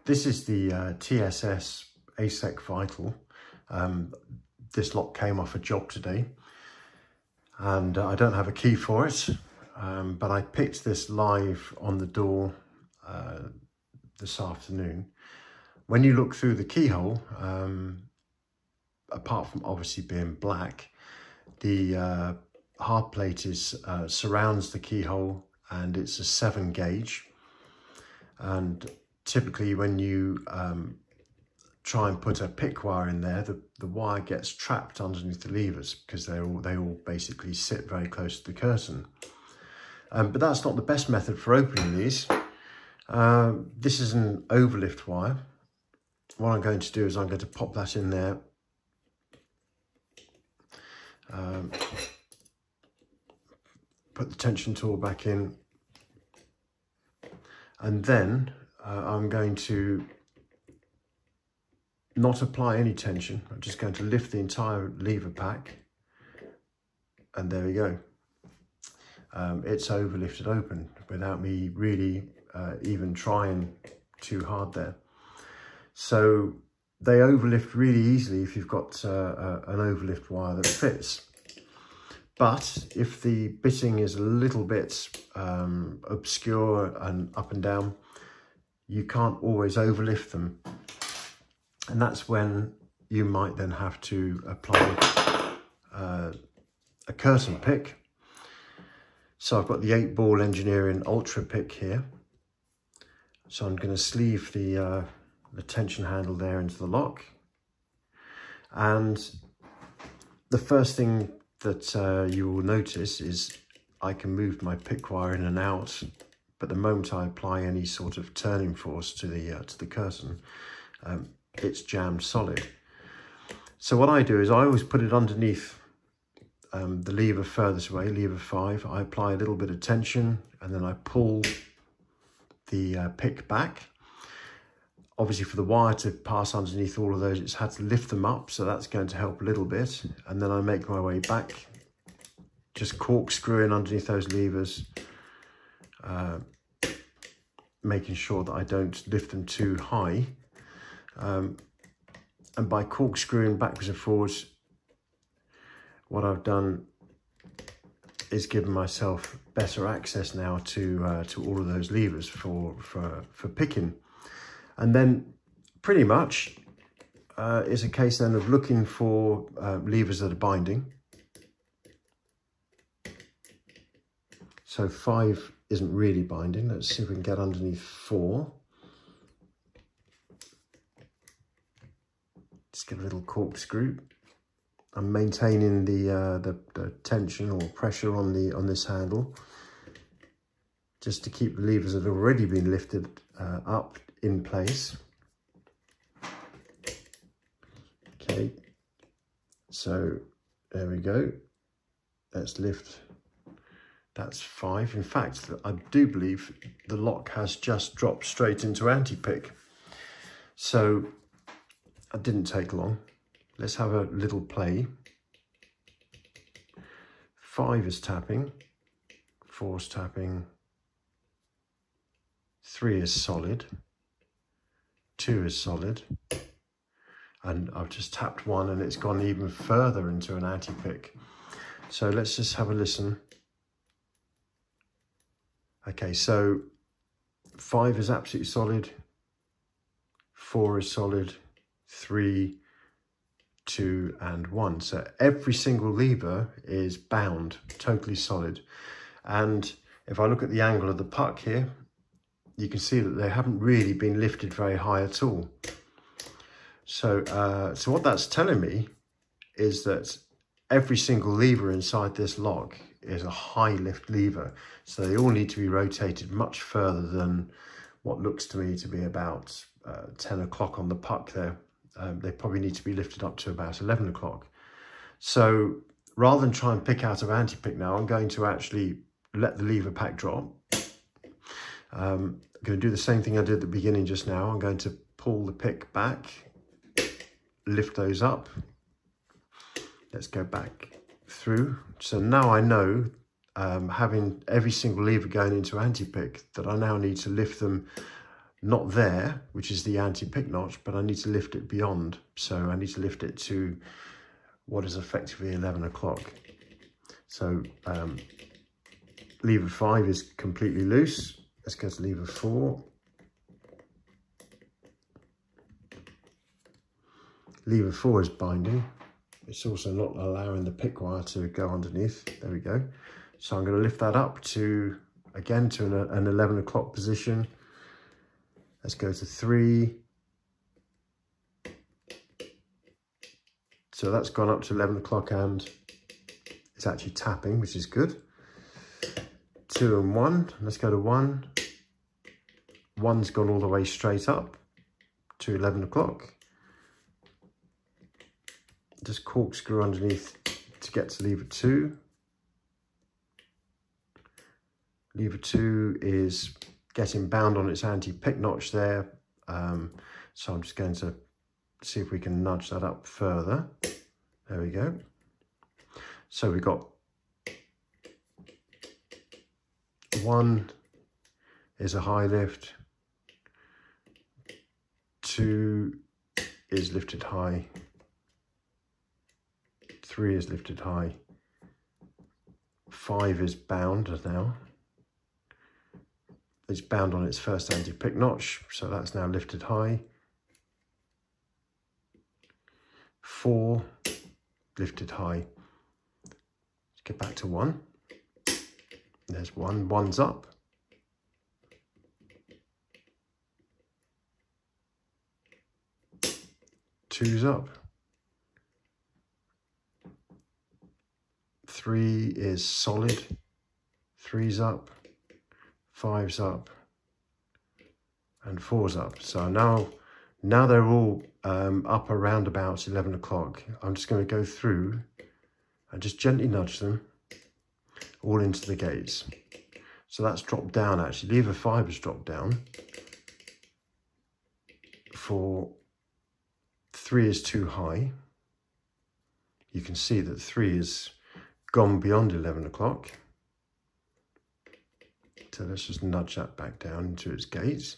This is the TSS ASEC Vital. This lock came off a job today, and I don't have a key for it, but I picked this live on the door this afternoon. When you look through the keyhole, apart from obviously being black, the hard plate surrounds the keyhole, and it's a 7 gauge. And typically when you try and put a pick wire in there, the wire gets trapped underneath the levers because they all basically sit very close to the curtain. But that's not the best method for opening these. This is an overlift wire. What I'm going to do is I'm going to pop that in there. Put the tension tool back in, and then I'm going to not apply any tension. I'm just going to lift the entire lever pack, and there we go. It's overlifted open without me really even trying too hard there. So they overlift really easily if you've got an overlift wire that fits. But if the bitting is a little bit obscure and up and down, you can't always overlift them. And that's when you might then have to apply a curtain pick. So I've got the 8-ball Engineering Ultra pick here. So I'm going to sleeve the tension handle there into the lock. And the first thing that you will notice is I can move my pick wire in and out, but the moment I apply any sort of turning force to the curtain, it's jammed solid. So what I do is I always put it underneath the lever furthest away, lever 5. I apply a little bit of tension, and then I pull the pick back. Obviously, for the wire to pass underneath all of those, it's had to lift them up, so that's going to help a little bit. And then I make my way back, just corkscrewing underneath those levers, making sure that I don't lift them too high. And by corkscrewing backwards and forwards, what I've done is given myself better access now to all of those levers for picking. And then pretty much it's a case then of looking for levers that are binding. So 5 isn't really binding. Let's see if we can get underneath 4. Just get a little corkscrew. I'm maintaining the tension or pressure on this handle, just to keep the levers that have already been lifted up in place. Okay, so there we go. Let's lift. That's 5. In fact, I do believe the lock has just dropped straight into anti-pick. So it didn't take long. Let's have a little play. 5 is tapping, 4 is tapping, 3 is solid, 2 is solid, and I've just tapped 1 and it's gone even further into an anti-pick. So let's just have a listen. Okay, so 5 is absolutely solid, 4 is solid, 3, 2 and 1. So every single lever is bound, totally solid. And if I look at the angle of the puck here, you can see that they haven't really been lifted very high at all. So so what that's telling me is that every single lever inside this lock is a high lift lever. So they all need to be rotated much further than what looks to me to be about 10 o'clock on the puck there. They probably need to be lifted up to about 11 o'clock. So rather than try and pick out of anti-pick now, I'm going to actually let the lever pack drop. I'm going to do the same thing I did at the beginning just now. I'm going to pull the pick back, lift those up. Let's go back through. So now I know, having every single lever going into anti-pick, that I now need to lift them not there, which is the anti-pick notch, but I need to lift it beyond. So I need to lift it to what is effectively 11 o'clock. So lever 5 is completely loose. Let's go to lever 4. Lever 4 is binding. It's also not allowing the pick wire to go underneath. There we go. So I'm going to lift that up to, again, to an 11 o'clock position. Let's go to 3. So that's gone up to 11 o'clock and it's actually tapping, which is good. 2 and 1. Let's go to 1. 1's gone all the way straight up to 11 o'clock. Just corkscrew underneath to get to lever 2. Lever 2 is getting bound on its anti-pick notch there. So I'm just going to see if we can nudge that up further. There we go. So we've got 1 is a high lift, 2 is lifted high, 3 is lifted high, 5 is bound now. It's bound on its first anti-pick notch, so that's now lifted high. 4 lifted high. Let's get back to 1. There's 1. 1's up. 2's up. 3 is solid. 3's up. 5's up. And 4's up. So now they're all up around about 11 o'clock. I'm just going to go through and just gently nudge them all into the gates. So that's dropped down actually. Lever 5 has dropped down. 3 is too high. You can see that 3 is gone beyond 11 o'clock. So let's just nudge that back down into its gates.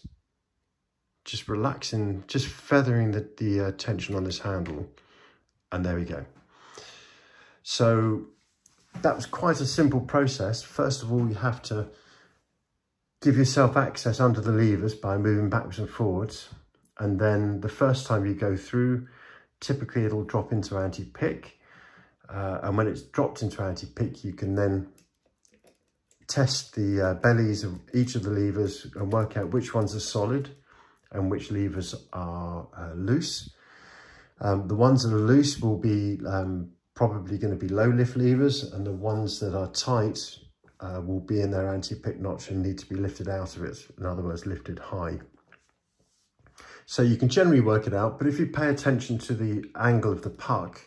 Just relaxing, just feathering the tension on this handle. And there we go. So that was quite a simple process. First of all, you have to give yourself access under the levers by moving backwards and forwards. And then the first time you go through, typically it'll drop into anti-pick. And when it's dropped into anti-pick, you can then test the bellies of each of the levers and work out which ones are solid and which levers are loose. The ones that are loose will be probably going to be low lift levers, and the ones that are tight will be in their anti-pick notch and need to be lifted out of it. In other words, lifted high. So you can generally work it out, but if you pay attention to the angle of the puck,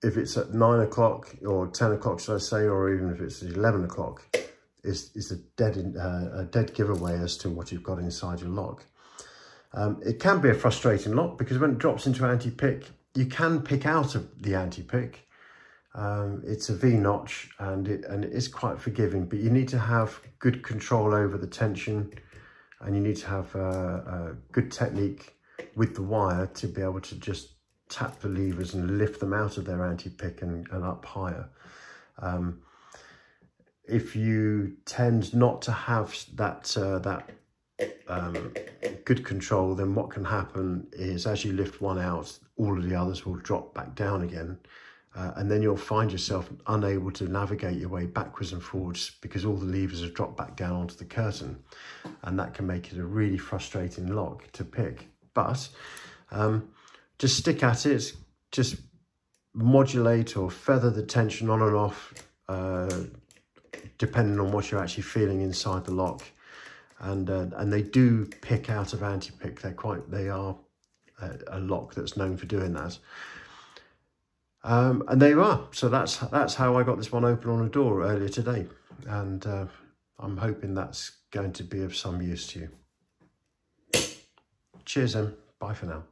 if it's at 9 o'clock or 10 o'clock, should I say, or even if it's 11 o'clock, is a dead giveaway as to what you've got inside your lock. It can be a frustrating lock because when it drops into anti-pick, you can pick out of the anti-pick. It's a V-notch and it is quite forgiving, but you need to have good control over the tension and you need to have a good technique with the wire to be able to just tap the levers and lift them out of their anti-pick and up higher. If you tend not to have that good control, then what can happen is as you lift one out, all of the others will drop back down again. And then you'll find yourself unable to navigate your way backwards and forwards because all the levers have dropped back down onto the curtain. And that can make it a really frustrating lock to pick. But just stick at it, just modulate or feather the tension on and off, depending on what you're actually feeling inside the lock. And they do pick out of anti-pick. They are a lock that's known for doing that. And there you are. So that's how I got this one open on a door earlier today. And I'm hoping that's going to be of some use to you. Cheers then. Bye for now.